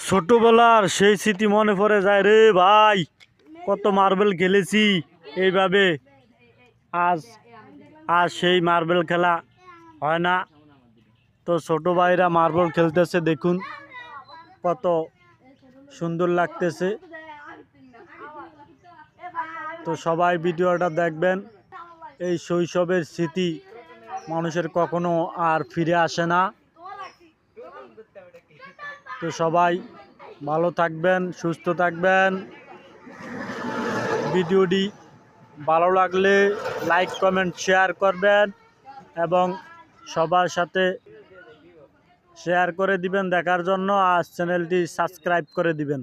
ছোটবেলার সেই স্মৃতি মনে পড়ে যায় রে ভাই। কত মার্বেল খেলেছি এইভাবে। আজ আজ সেই মার্বেল খেলা হয় না। তো ছোট ভাইরা মার্বেল খেলতেছে, দেখুন কত সুন্দর লাগতেছে। তো সবাই ভিডিওটা দেখবেন। এই শৈশবের স্মৃতি মানুষের কখনো আর ফিরে আসে না। তো সবাই ভালো থাকবেন, সুস্থ থাকবেন। ভিডিওটি ভালো লাগলে লাইক কমেন্ট শেয়ার করবেন এবং সবার সাথে শেয়ার করে দিবেন দেখার জন্য। আর চ্যানেলটি সাবস্ক্রাইব করে দিবেন।